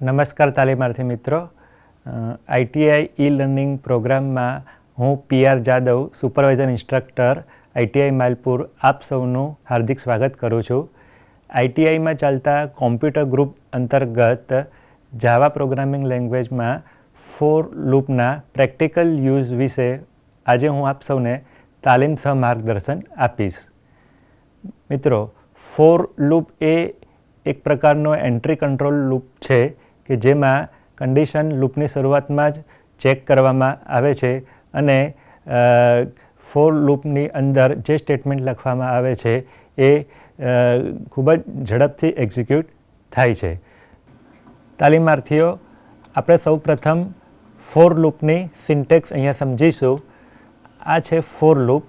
નમસ્કાર તાલીમાર્થી મિત્રો, આઈટીઆઈ ઈ લર્નિંગ પ્રોગ્રામમાં હું PR Jadav, supervisor instructor, ITI Malpur આપ સૌનું હાર્દિક સ્વાગત કરું છું. આઈટીઆઈમાં ચાલતા કોમ્પ્યુટર ગ્રુપ અંતર્ગત જાવા પ્રોગ્રામિંગ લેંગ્વેજમાં ફોર લૂપના પ્રેક્ટિકલ યુઝ વિશે આજે હું આપ સૌને તાલીમ સહ માર્ગદર્શન આપીશ. મિત્રો, ફોર લૂપ એ એક પ્રકારનો એન્ટ્રી કંટ્રોલ લૂપ છે કે જેમાં કન્ડિશન લૂપની શરૂઆતમાં જ ચેક કરવામાં આવે છે અને ફોર લૂપની અંદર જે સ્ટેટમેન્ટ લખવામાં આવે છે એ ખૂબ જ ઝડપથી એક્ઝિક્યુટ થાય છે. તાલીમાર્થીઓ, આપણે સૌ પ્રથમ ફોર લૂપની સિન્ટેક્સ અહીંયા સમજીશું. આ છે ફોર લૂપ.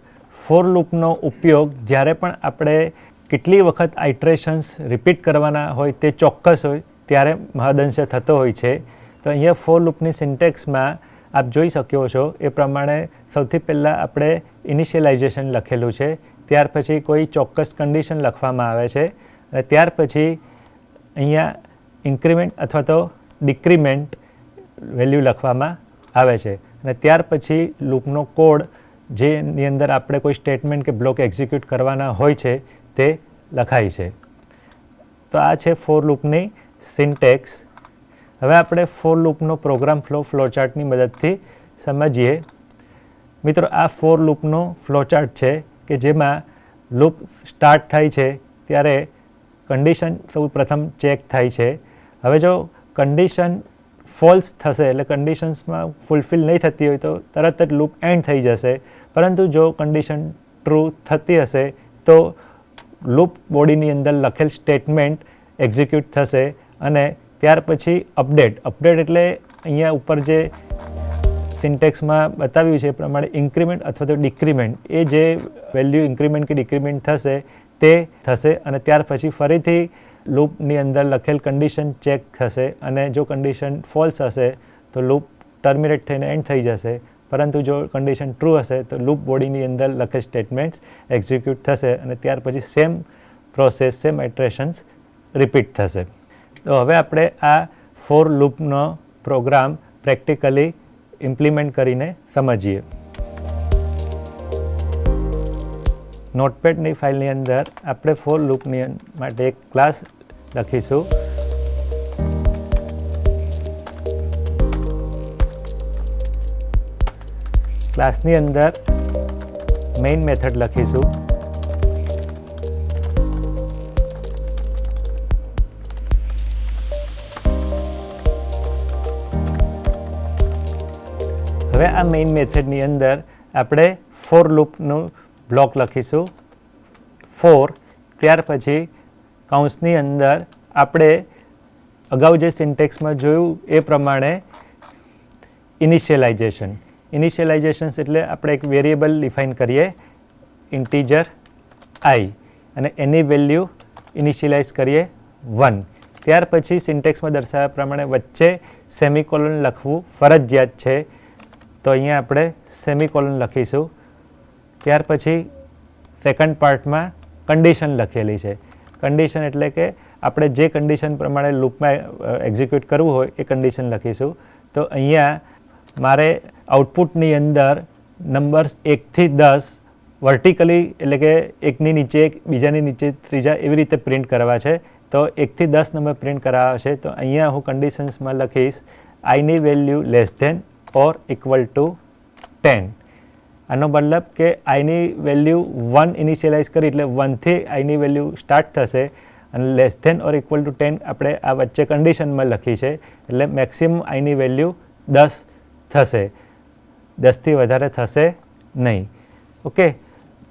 ફોર લૂપનો ઉપયોગ જ્યારે પણ આપણે કેટલી વખત આઇટરેશન્સ રિપીટ કરવાના હોય તે ચોક્કસ હોય ત્યારે મહદઅંશે થતો હોય છે. તો અહીંયા ફોર લૂપની સિન્ટેક્સમાં આપ જોઈ શકો છો એ પ્રમાણે સૌથી પહેલાં આપણે ઇનિશિયલાઇઝેશન લખેલું છે, ત્યાર પછી કોઈ ચોક્કસ કન્ડિશન લખવામાં આવે છે અને ત્યાર પછી અહીંયા ઇન્ક્રીમેન્ટ અથવા તો ડિક્રીમેન્ટ વેલ્યુ લખવામાં આવે છે અને ત્યાર પછી લૂપનો કોડ જેની અંદર આપણે કોઈ સ્ટેટમેન્ટ કે બ્લોક એક્ઝિક્યુટ કરવાના હોય છે તે લખાય છે. તો આ છે ફોર લૂપની સિન્ટેક્સ. હવે આપણે ફોર લૂપનો પ્રોગ્રામ ફ્લોચાર્ટની મદદથી સમજીએ. મિત્રો, આ ફોર લૂપનો ફ્લોચાર્ટ છે કે જેમાં લૂપ સ્ટાર્ટ થાય છે ત્યારે કન્ડિશન સૌ પ્રથમ ચેક થાય છે. હવે જો કન્ડિશન ફોલ્સ થશે એટલે કન્ડિશન્સમાં ફૂલફિલ નહીં થતી હોય તો તરત જ લૂપ એન્ડ થઈ જશે, પરંતુ જો કન્ડિશન ટ્રુ થતી હશે તો લૂપ બોડીની અંદર લખેલ સ્ટેટમેન્ટ એક્ઝિક્યુટ થશે અને ત્યાર પછી અપડેટ એટલે અહીંયા ઉપર જે સિન્ટેક્સમાં બતાવ્યું છે એ પ્રમાણે ઇન્ક્રીમેન્ટ અથવા તો ડિક્રીમેન્ટ, એ જે વેલ્યુ ઇન્ક્રીમેન્ટ કે ડિક્રીમેન્ટ થશે તે થશે અને ત્યાર પછી ફરીથી લૂપની અંદર લખેલ કન્ડિશન ચેક થશે અને જો કન્ડિશન ફોલ્સ હશે તો લૂપ ટર્મિનેટ થઈને એન્ડ થઈ જશે, પરંતુ જો કન્ડિશન ટ્રુ હશે તો લૂપ બોડીની અંદર લખેલ સ્ટેટમેન્ટ્સ એક્ઝિક્યુટ થશે અને ત્યાર પછી સેમ પ્રોસેસ, સેમ આઇટરેશન્સ રિપીટ થશે. તો હવે આપણે આ ફોર લૂપનો પ્રોગ્રામ પ્રેક્ટિકલી ઇમ્પ્લિમેન્ટ કરીને સમજીએ. નોટપેડની ફાઇલની અંદર આપણે ફોર લૂપની માટે એક ક્લાસ લખીશું. ક્લાસની અંદર મેઇન મેથડ લખીશું. હવે આ મેઇન મેથડની અંદર આપણે ફોર લૂપનું બ્લોક લખીશું ફોર, ત્યાર પછી કૌંસની અંદર આપણે અગાઉ જે સિન્ટેક્સમાં જોયું એ પ્રમાણે ઇનિશિયલાઇઝેશન્સ એટલે આપણે એક વેરિયેબલ ડિફાઇન કરીએ, ઇન્ટીજર આઈ, અને એની વેલ્યુ ઇનિશિયલાઇઝ કરીએ 1. ત્યાર પછી સિન્ટેક્સમાં દર્શાવ્યા પ્રમાણે વચ્ચે સેમિકોલન લખવું ફરજિયાત છે, તો અહીંયા આપણે સેમિકોલન લખીશું. ત્યાર પછી સેકન્ડ પાર્ટમાં કન્ડિશન લખેલી છે. કન્ડિશન એટલે કે આપણે જે કન્ડિશન પ્રમાણે લૂપમાં એક્ઝિક્યુટ કરવું હોય એ કન્ડિશન લખીશું. તો અહીંયા મારે આઉટપુટની અંદર નંબર્સ 1 થી 10 વર્ટિકલી એટલે કે એકની નીચે એક, બીજાની નીચે ત્રીજા, એવી રીતે પ્રિન્ટ કરવા છે. તો 1 થી 10 નંબર પ્રિન્ટ કરાવવા છે. તો અહીંયા હું કન્ડિશન્સમાં લખીશ આઈની value less than or equal to 10. આનો મતલબ કે આઈની વેલ્યુ 1 ઇનિશિયલાઇઝ કરી એટલે 1 થી આઈની વેલ્યુ સ્ટાર્ટ થશે અને less than or equal to 10 આપણે આ વચ્ચે કન્ડિશનમાં લખી છે એટલે મેક્સિમમ આઈની વેલ્યુ 10 થશે, 10થી વધારે થશે નહીં. ઓકે,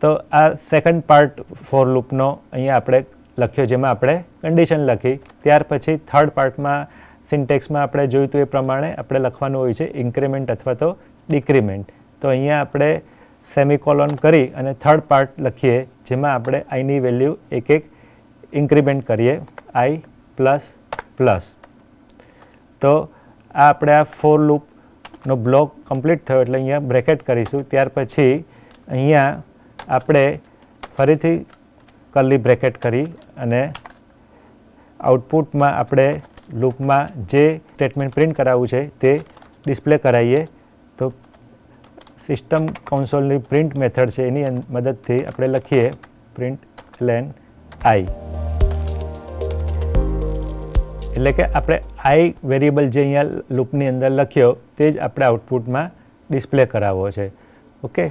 તો આ સેકન્ડ પાર્ટ ફોર લૂપનો અહીંયા આપણે લખ્યો જેમાં આપણે કન્ડિશન લખી. ત્યાર પછી થર્ડ પાર્ટમાં સિન્ટેક્સમાં આપણે જોયું હતું એ પ્રમાણે આપણે લખવાનું હોય છે ઇન્ક્રીમેન્ટ અથવા તો ડિક્રીમેન્ટ. તો અહીંયા આપણે સેમિકોલોન કરી અને થર્ડ પાર્ટ લખીએ જેમાં આપણે આઈની વેલ્યુ એક એક ઇન્ક્રીમેન્ટ કરીએ, આઈ પ્લસ પ્લસ. તો આ આપણે આ ફોર લૂપનો બ્લોક કમ્પ્લીટ થયો એટલે અહીંયા બ્રેકેટ કરીશું. ત્યાર પછી અહીંયા આપણે ફરીથી કર્લી બ્રેકેટ કરી અને આઉટપુટમાં આપણે લૂપમાં જે સ્ટેટમેન્ટ પ્રિન્ટ કરાવવું છે તે ડિસ્પ્લે કરાવીએ. તો સિસ્ટમ કન્સોલની પ્રિન્ટ મેથડ છે એની મદદથી આપણે લખીએ પ્રિન્ટ ln i, એટલે કે આપણે i વેરિયેબલ જે અહીંયા લૂપની અંદર લખ્યો તે જ આપણે આઉટપુટમાં ડિસ્પ્લે કરાવવો છે. ઓકે,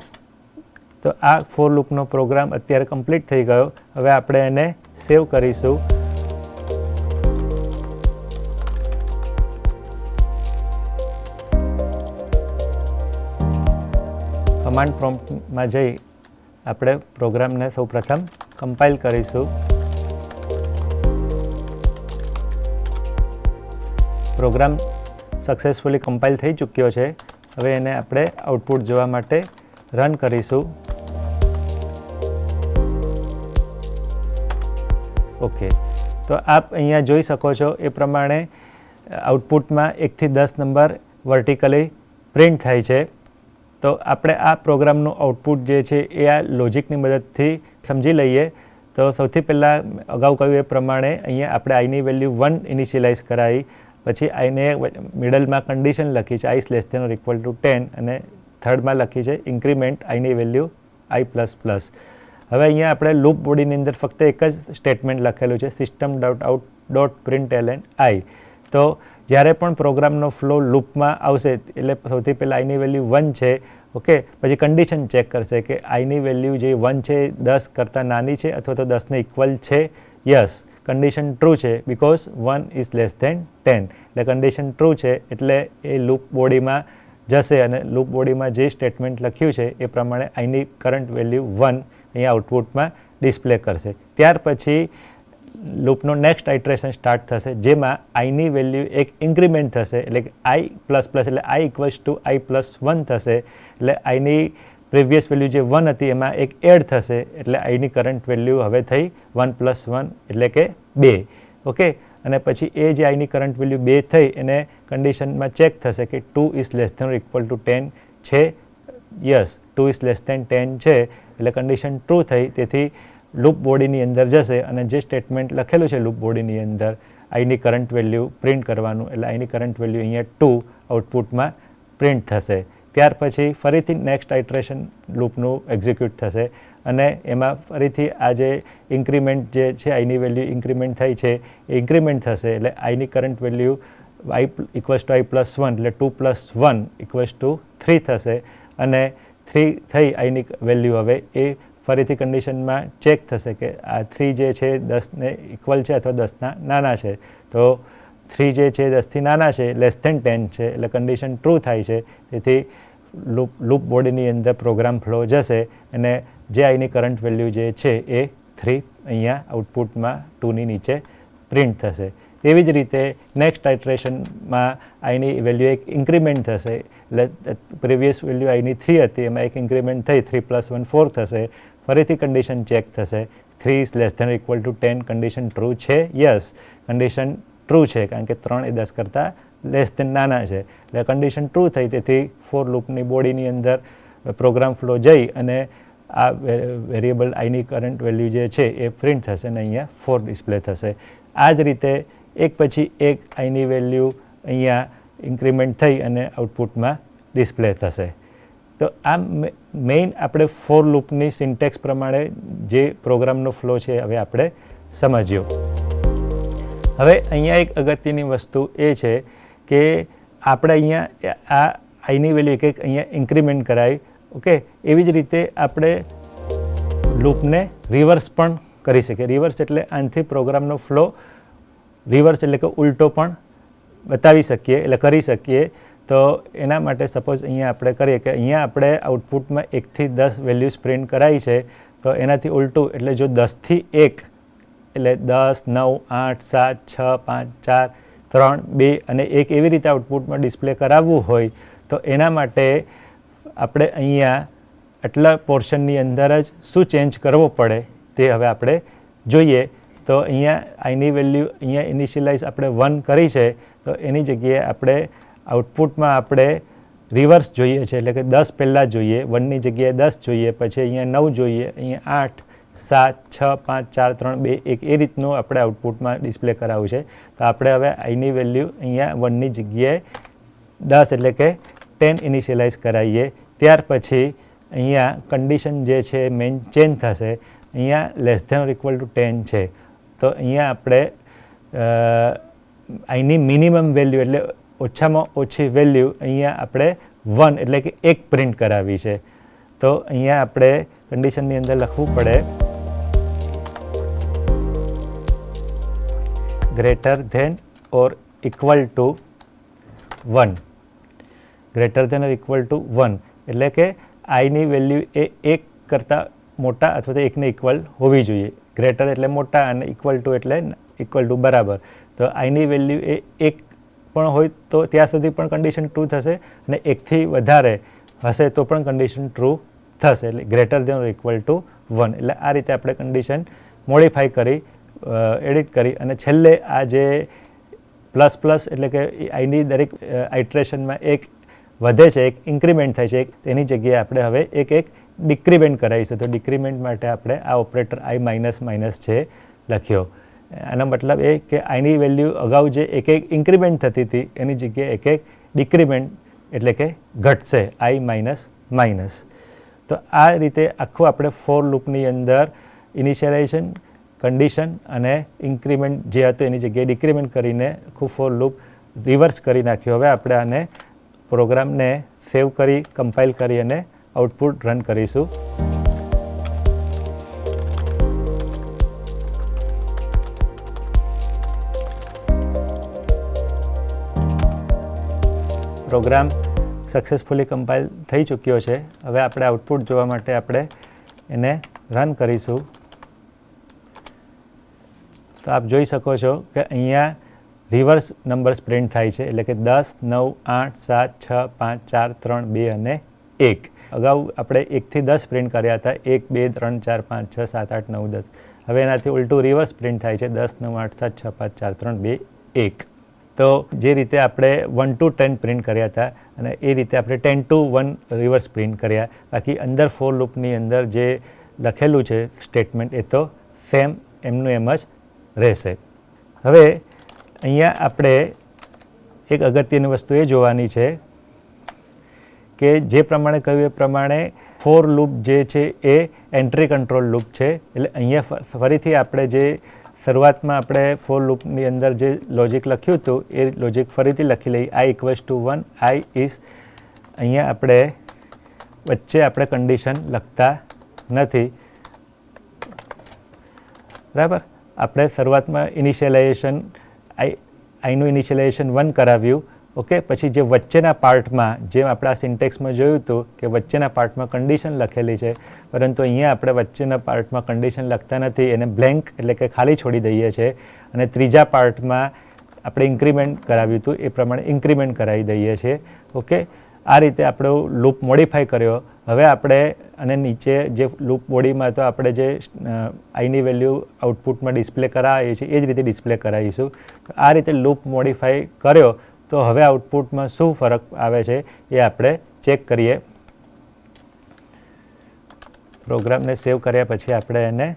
તો આ ફોર લૂપનો પ્રોગ્રામ અત્યારે કમ્પ્લીટ થઈ ગયો. હવે આપણે એને સેવ કરીશું. કમાન્ડ પ્રોમ્પ્ટમાં જઈ આપણે પ્રોગ્રામને સૌપ્રથમ કમ્પાઇલ કરીશું. પ્રોગ્રામ સક્સેસફુલી કમ્પાઇલ થઈ ચૂક્યો છે. હવે એને આપણે આઉટપુટ જોવા માટે રન કરીશું. ઓકે, તો આપ અહીંયા જોઈ શકો છો એ પ્રમાણે આઉટપુટમાં 1 થી 10 નંબર વર્ટિકલી પ્રિન્ટ થાય છે. તો આપણે આ પ્રોગ્રામનું આઉટપુટ જે છે એ આ લોજિકની મદદથી સમજી લઈએ. તો સૌથી પહેલાં અગાઉ કહ્યું એ પ્રમાણે અહીંયા આપણે આઈની વેલ્યુ 1 ઇનિશિયલાઇઝ કરાવી, પછી આઈને મિડલમાં કન્ડિશન લખી છે i less than or equal to 10 અને થર્ડમાં લખી છે ઇન્ક્રીમેન્ટ આઈની વેલ્યુ i++. હવે અહીંયા આપણે લૂપ બોડીની અંદર ફક્ત એક જ સ્ટેટમેન્ટ લખેલું છે system.out.println i. તો જ્યારે પણ પ્રોગ્રામનો ફ્લો લૂપમાં આવશે એટલે સૌથી પહેલાં આઈની વેલ્યુ 1 છે. ઓકે, પછી કન્ડિશન ચેક કરશે કે આઈની વેલ્યુ જે 1 છે 10 કરતાં નાની છે અથવા તો 10ને ઇક્વલ છે. યસ, કન્ડિશન ટ્રુ છે બિકોઝ 1 ઇઝ લેસ ધેન 10. એટલે કન્ડિશન ટ્રુ છે એટલે એ લૂપ બોડીમાં જશે અને લૂપ બોડીમાં જે સ્ટેટમેન્ટ લખ્યું છે એ પ્રમાણે આઈની કરંટ વેલ્યુ 1 અહીંયા આઉટપુટમાં ડિસ્પ્લે કરશે. ત્યાર પછી લૂપનો નેક્સ્ટ આઇટરેશન સ્ટાર્ટ થશે જેમાં આઈની વેલ્યુ એક ઇન્ક્રીમેન્ટ થશે એટલે કે i++ એટલે i ઇક્વલ્સ ટુ i+1 થશે. એટલે આઈની પ્રીવિયસ વેલ્યુ જે 1 હતી એમાં એક એડ થશે એટલે આઈની કરંટ વેલ્યુ હવે થઈ 1 + 1 એટલે કે 2. ઓકે, અને પછી એ જે આઈની કરંટ વેલ્યુ 2 થઈ એને કન્ડિશનમાં ચેક થશે કે 2 is less than or equal to 10 છે. યસ, 2 ઇઝ લેસ ધેન 10 છે એટલે કન્ડિશન ટ્રુ થઈ. તેથી લૂપ બોડીની અંદર જશે અને જે સ્ટેટમેન્ટ લખેલું છે લૂપ બોડીની અંદર આઈની કરંટ વેલ્યુ પ્રિન્ટ કરવાનું એટલે આઈની કરંટ વેલ્યુ અહીંયા 2 આઉટપુટમાં પ્રિન્ટ થશે. ત્યાર પછી ફરીથી નેક્સ્ટ આઇટરેશન લૂપનું એક્ઝિક્યુટ થશે અને એમાં ફરીથી આ જે ઇન્ક્રીમેન્ટ જે છે આઈની વેલ્યુ ઇન્ક્રીમેન્ટ થઈ છે એ ઇન્ક્રીમેન્ટ થશે એટલે આઈની current value i equals to i+1 એટલે 2 + 1 ઇક્વલ્સ ટુ 3 થશે અને 3 થઈ આઈની વેલ્યુ હવે એ ફરીથી કન્ડિશનમાં ચેક થશે કે આ 3 જે છે 10ને ઇક્વલ છે અથવા 10ના નાના છે. તો 3 જે છે 10થી નાના છે લેસ ધેન 10 છે એટલે કન્ડિશન ટ્રુ થાય છે. તેથી લૂપ બોડીની અંદર પ્રોગ્રામ ફ્લો જશે અને જે આઈની કરંટ વેલ્યુ જે છે એ 3 અહીંયા આઉટપુટમાં 2ની નીચે પ્રિન્ટ થશે. તેવી જ રીતે નેક્સ્ટ આઇટરેશનમાં આઈની વેલ્યુ એક ઇન્ક્રીમેન્ટ થશે એટલે પ્રીવિયસ વેલ્યુ આઈની 3 હતી એમાં એક ઇન્ક્રીમેન્ટ થઈ 3 + 1 4 થશે. ફરીથી કન્ડિશન ચેક થશે 3 is less than equal to 10 condition true છે. યસ, કન્ડિશન ટ્રુ છે કારણ કે 3 એ 10 કરતાં લેસ ધેન નાના છે એટલે કન્ડિશન ટ્રુ થઈ. તેથી ફોર લૂપની બોડીની અંદર પ્રોગ્રામ ફ્લો જઈ અને આ વેરિયેબલ આઈની કરંટ વેલ્યુ જે છે એ પ્રિન્ટ થશે અને અહીંયા 4 ડિસ્પ્લે થશે. આ જ રીતે એક પછી એક આઈની વેલ્યુ અહીંયા ઇન્ક્રીમેન્ટ થઈ અને આઉટપુટમાં ડિસ્પ્લે થશે. તો આ મેઇન આપણે ફોર લૂપની સિન્ટેક્સ પ્રમાણે જે પ્રોગ્રામનો ફ્લો છે હવે આપણે સમજ્યો. હવે અહીંયા એક અગત્યની વસ્તુ એ છે કે આપણે અહીંયા આ આઈની વેલ્યુ એક અહીંયા ઇન્ક્રીમેન્ટ કરાવી. ઓકે, એવી જ રીતે આપણે લૂપને રિવર્સ પણ કરી શકીએ. રિવર્સ એટલે આનાથી પ્રોગ્રામનો ફ્લો રિવર્સ એટલે કે ઉલટો પણ બતાવી શકીએ એટલે કરી શકીએ. તો એના માટે સપોઝ અહીંયા આપણે કરીએ કે અહીંયા આપણે આઉટપુટમાં 1 થી 10 વેલ્યુઝ પ્રિન્ટ કરાવી છે તો એનાથી ઉલટું એટલે જો 10 થી 1 એટલે 10, 9, 8, 7, 6, 5, 4, 3, 2 અને 1 એવી રીતે આઉટપુટમાં ડિસ્પ્લે કરાવવું હોય તો એના માટે આપણે અહીંયા આટલા પોર્શનની અંદર જ શું ચેન્જ કરવો પડે તે હવે આપણે જોઈએ. તો અહીંયા આઈની વેલ્યુ અહીંયા ઇનિશિયલાઇઝ આપણે 1 કરી છે તો એની જગ્યાએ આપણે આઉટપુટમાં આપણે રિવર્સ જોઈએ છે એટલે કે 10 પહેલાં જોઈએ, 1ની જગ્યાએ 10 જોઈએ, પછી અહીંયા 9 જોઈએ, અહીંયા 8, 7, 6, 5, 4, 3, 2, 1 એ રીતનું આપણે આઉટપુટમાં ડિસ્પ્લે કરાવવું છે. તો આપણે હવે આઈની વેલ્યુ અહીંયા 1ની જગ્યાએ 10 એટલે કે 10 ઇનિશિયલાઇઝ કરાવીએ. ત્યાર પછી અહીંયા કન્ડિશન જે છે મેઇન ચેન્જ થશે. અહીંયા less than or equal to 10 છે. તો અહીંયા આપણે આઈની મિનિમમ વેલ્યુ એટલે ઓછામાં ઓછી વેલ્યુ અહીંયા આપણે 1 એટલે કે 1 પ્રિન્ટ કરાવી છે. તો અહીંયા આપણે કન્ડિશનની અંદર લખવું પડે greater than or equal to 1. Greater than or equal to 1 એટલે કે આઈની વેલ્યુ એ 1 કરતાં મોટા અથવા તો 1ને ઇક્વલ હોવી જોઈએ. ગ્રેટર એટલે મોટા અને ઇક્વલ ટુ એટલે ઇક્વલ ટુ બરાબર. તો આઈની વેલ્યુ એ 1 પણ હોય તો ત્યાં સુધી પણ કન્ડિશન ટ્રુ થશે અને 1થી વધારે હશે તો પણ કન્ડિશન ટ્રુ થશે. એટલે greater than or equal to 1. એટલે આ રીતે આપણે કન્ડિશન મોડિફાઈ કરી એડિટ કરી અને છેલ્લે આ જે પ્લસ પ્લસ એટલે કે આઈની દરેક આઇટરેશનમાં એક વધે છે, એક ઇન્ક્રીમેન્ટ થાય છે, તેની જગ્યાએ આપણે હવે એક ડિક્રીમેન્ટ કરાવીશું. તો ડિક્રીમેન્ટ માટે આપણે આ ઓપરેટર આઈ માઇનસ માઇનસ છે લખ્યો. આનો મતલબ એ કે આઈની વેલ્યુ અગાઉ જે એક ઇન્ક્રીમેન્ટ થતી હતી એની જગ્યાએ એક ડિક્રીમેન્ટ એટલે કે ઘટશે આઈ માઇનસ માઇનસ. તો આ રીતે આખું આપણે ફોર લૂપની અંદર ઇનિશિયલાઇઝેશન, કન્ડિશન અને ઇન્ક્રીમેન્ટ જે હતું એની જગ્યાએ ડિક્રીમેન્ટ કરીને આખું ફોર લૂપ રિવર્સ કરી નાખ્યું. હવે આપણે આને પ્રોગ્રામને સેવ કરી કમ્પાઇલ કરી અને આઉટપુટ રન કરીશું. પ્રોગ્રામ સક્સેસફુલી કમ્પાઇલ થઈ ચૂક્યો છે. હવે આપણે આઉટપુટ જોવા માટે આપણે એને રન કરીશું. તો આપ જોઈ શકો છો કે અહીંયા રિવર્સ નંબર્સ પ્રિન્ટ થાય છે એટલે કે 10, 9, 8, 7, 6, 5, 4, 3, 2 અને 1. અગાઉ આપણે 1થી 10 પ્રિન્ટ કર્યા હતા. 1, 2, 3, 4, 5, 6, 7, 8, 9, 10. હવે એનાથી ઉલટું રિવર્સ પ્રિન્ટ થાય છે 10, 9, 8, 7, 6, 5, 4, 3, 2, 1. તો જે રીતે આપણે 1 to 10 પ્રિન્ટ કર્યા હતા અને એ રીતે આપણે 10 to 1 રિવર્સ પ્રિન્ટ કર્યા. બાકી અંદર ફોર લૂપની અંદર જે લખેલું છે સ્ટેટમેન્ટ એ તો સેમ એમનું એમ જ રહેશે. હવે અહીંયા આપણે એક અગત્યની વસ્તુ એ જોવાની છે કે જે પ્રમાણે કહ્યું એ પ્રમાણે ફોર લૂપ જે છે એ એન્ટ્રી કંટ્રોલ લૂપ છે. એટલે અહીંયા ફરીથી આપણે જે શરૂઆતમાં આપણે ફોર લૂપની અંદર જે લોજિક લખ્યું હતું એ લોજિક ફરીથી લખી લઈએ. આઈ ઇક્વલ્સ ટુ 1, આઈ ઇઝ અહીંયા આપણે વચ્ચે આપણે કન્ડિશન લખતા નથી. બરાબર. આપણે શરૂઆતમાં ઇનિશિયલાઇઝેશન આઈનું ઇનિશિયલાઇઝેશન 1 કરાવ્યું. ઓકે. પછી જે વચ્ચેના પાર્ટમાં જેમ આપણે આ સિન્ટેક્સમાં જોયું હતું કે વચ્ચેના પાર્ટમાં કન્ડિશન લખેલી છે, પરંતુ અહીંયા આપણે વચ્ચેના પાર્ટમાં કન્ડિશન લખતા નથી, એને બ્લેન્ક એટલે કે ખાલી છોડી દઈએ છીએ. અને ત્રીજા પાર્ટમાં આપણે ઇન્ક્રીમેન્ટ કરાવ્યું હતું એ પ્રમાણે ઇન્ક્રીમેન્ટ કરાવી દઈએ છીએ. ઓકે. આ રીતે આપણો લૂપ મોડિફાઈ કર્યો. હવે આપણે અને નીચે જે લૂપ બોડીમાં તો આપણે જે આઈની વેલ્યુ આઉટપુટમાં ડિસ્પ્લે કરાવીએ છીએ એ જ રીતે ડિસ્પ્લે કરાવીશું. તો આ રીતે લૂપ મોડિફાઈ કર્યો તો હવે આઉટપુટમાં શું ફરક આવે છે એ આપણે ચેક કરીએ. પ્રોગ્રામને સેવ કર્યા પછી આપણે એને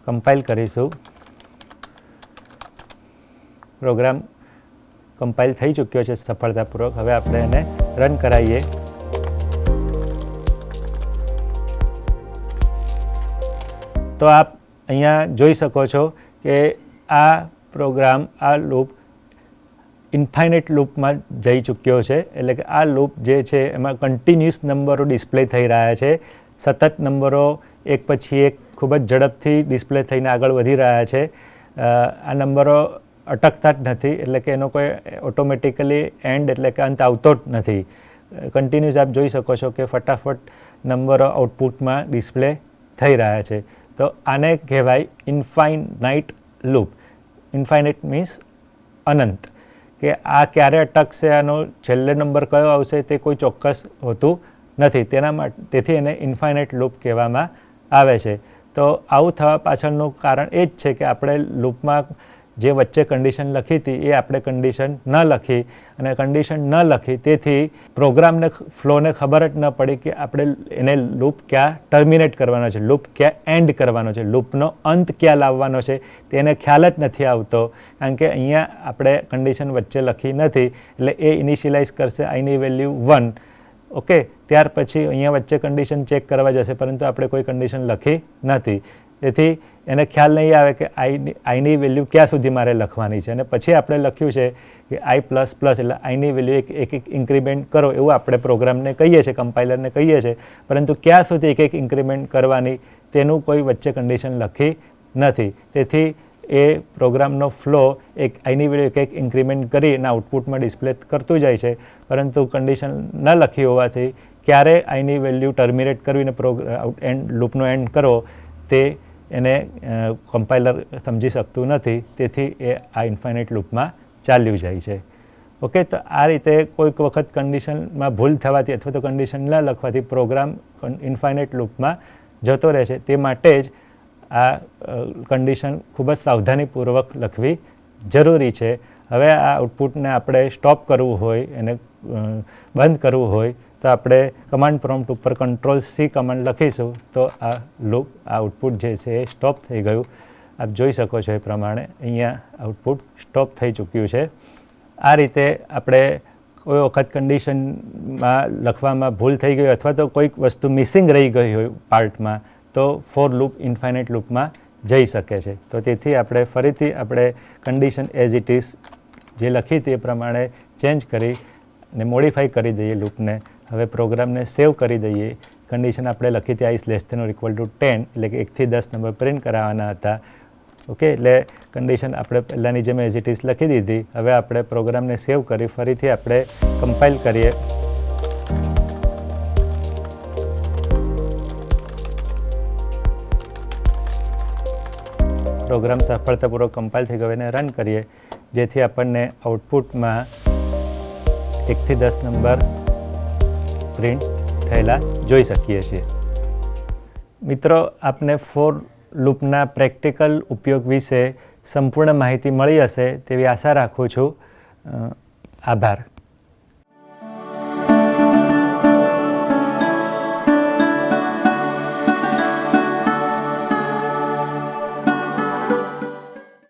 કમ્પાઇલ કરીશું. પ્રોગ્રામ કમ્પાઇલ થઈ ચૂક્યો છે સફળતાપૂર્વક. હવે આપણે એને રન કરાવીએ. તો આપ અહીંયા જોઈ શકો છો કે આ પ્રોગ્રામ, આ લૂપ ઇન્ફાઇનાઇટ લૂપમાં જઈ ચૂક્યો છે. એટલે કે આ લૂપ જે છે એમાં કન્ટિન્યુઅસ નંબરો ડિસ્પ્લે થઈ રહ્યા છે. સતત નંબરો એક પછી એક ખૂબ જ ઝડપથી ડિસ્પ્લે થઈને આગળ વધી રહ્યા છે. આ નંબરો અટકતા જ નથી, એટલે કે એનો કોઈ ઓટોમેટિકલી એન્ડ એટલે કે અંત આવતો જ નથી. કન્ટિન્યુઅસ આપ જોઈ શકો છો કે ફટાફટ નંબરો આઉટપુટમાં ડિસ્પ્લે થઈ રહ્યા છે. તો આને કહેવાય ઇન્ફાઇનાઇટ લૂપ. ઇન્ફાઇનાઇટ મીન્સ અનંત. કે આ ક્યારે અટકશે, આનો છેલ્લે નંબર કયો આવશે તે કોઈ ચોક્કસ હોતું નથી. તેના માટે તેથી એને ઇન્ફાઇનાઇટ લૂપ કહેવામાં આવે છે. તો આવું થવા પાછળનું કારણ એ જ છે કે આપણે લૂપમાં જે વચ્ચે કન્ડિશન લખી હતી એ આપણે કન્ડિશન ન લખી, અને કન્ડિશન ન લખી તેથી પ્રોગ્રામને ફ્લોને ખબર જ ન પડી કે આપણે એને લૂપ ક્યાં ટર્મિનેટ કરવાનો છે, લૂપ ક્યાં એન્ડ કરવાનો છે, લૂપનો અંત ક્યાં લાવવાનો છે તેને ખ્યાલ જ નથી આવતો, કારણ કે અહીંયા આપણે કન્ડિશન વચ્ચે લખી નથી. એટલે એ ઇનિશિયલાઇઝ કરશે આઈની વેલ્યુ 1. ઓકે, ત્યાર પછી અહીંયા વચ્ચે કન્ડિશન ચેક કરવા જશે, પરંતુ આપણે કોઈ કન્ડિશન લખી નથી, તેથી એને ખ્યાલ નહીં આવે કે આઈની વેલ્યુ ક્યાં સુધી મારે લખવાની છે. અને પછી આપણે લખ્યું છે કે આઈ પ્લસ પ્લસ, એટલે આઈની વેલ્યુ એક ઇન્ક્રીમેન્ટ કરો એવું આપણે પ્રોગ્રામને કહીએ છીએ, કમ્પાઇલરને કહીએ છીએ, પરંતુ ક્યાં સુધી એક ઇન્ક્રીમેન્ટ કરવાની તેનું કોઈ વચ્ચે કન્ડિશન લખી નથી. તેથી એ પ્રોગ્રામનો ફ્લો આઈની વેલ્યુ એક ઇન્ક્રીમેન્ટ કરી અને આઉટપુટમાં ડિસ્પ્લે કરતું જાય છે, પરંતુ કન્ડિશન ન લખી હોવાથી ક્યારે આઈની વેલ્યુ ટર્મિનેટ કરવીને લૂપનો એન્ડ કરો તે એને કમ્પાઇલર સમજી શકતું નથી, તેથી એ આ ઇન્ફાઇનાઇટ લૂપમાં ચાલ્યું જાય છે. ઓકે, તો આ રીતે કોઈક વખત કન્ડિશનમાં ભૂલ થવાથી અથવા તો કન્ડિશન ન લખવાથી પ્રોગ્રામ ઇન્ફાઇનાઇટ લૂપમાં જતો રહે છે. તે માટે જ આ કન્ડિશન ખૂબ જ સાવધાનીપૂર્વક લખવી જરૂરી છે. હવે આ આઉટપુટને આપણે સ્ટોપ કરવું હોય, એને બંધ કરવું હોય તો આપણે કમાન્ડ પ્રોમ્પ્ટ ઉપર Ctrl+C કમાન્ડ લખીશું તો આ લૂપ આઉટપુટ જે છે એ સ્ટોપ થઈ ગયું. આપ જોઈ શકો છો એ પ્રમાણે અહીંયા આઉટપુટ સ્ટોપ થઈ ચૂક્યું છે. આ રીતે આપણે કોઈ વખત કન્ડિશનમાં લખવામાં ભૂલ થઈ ગઈ અથવા તો કોઈક વસ્તુ મિસિંગ રહી ગઈ હોય પાર્ટમાં, તો ફોર લૂપ ઇન્ફાઇનાઇટ લૂપમાં જઈ શકે છે. તો તેથી આપણે ફરીથી આપણે કન્ડિશન એઝ ઇટ ઇઝ જે લખી હતી એ પ્રમાણે ચેન્જ કરી અને મોડિફાઈ કરી દઈએ લૂપને. હવે પ્રોગ્રામને સેવ કરી દઈએ. કન્ડિશન આપણે લખી હતી I less than or equal to 10, એટલે કે 1 થી 10 નંબર પ્રિન્ટ કરાવવાના હતા. ઓકે, એટલે કન્ડિશન આપણે પહેલાંની જેમ એઝ ઇટ ઇઝ લખી દીધી. હવે આપણે પ્રોગ્રામને સેવ કરી ફરીથી આપણે કમ્પાઇલ કરીએ. પ્રોગ્રામ સફળતાપૂર્વક કમ્પાઇલ થઈ ગયો એને રન કરીએ, જેથી આપણને આઉટપુટમાં 1 થી 10 નંબર પ્રિન્ટ થયેલા જોઈ શકીએ છીએ. મિત્રો, આપને ફોર લૂપના પ્રેક્ટિકલ ઉપયોગ વિશે સંપૂર્ણ માહિતી મળી હશે તેવી આશા રાખું છું. આભાર.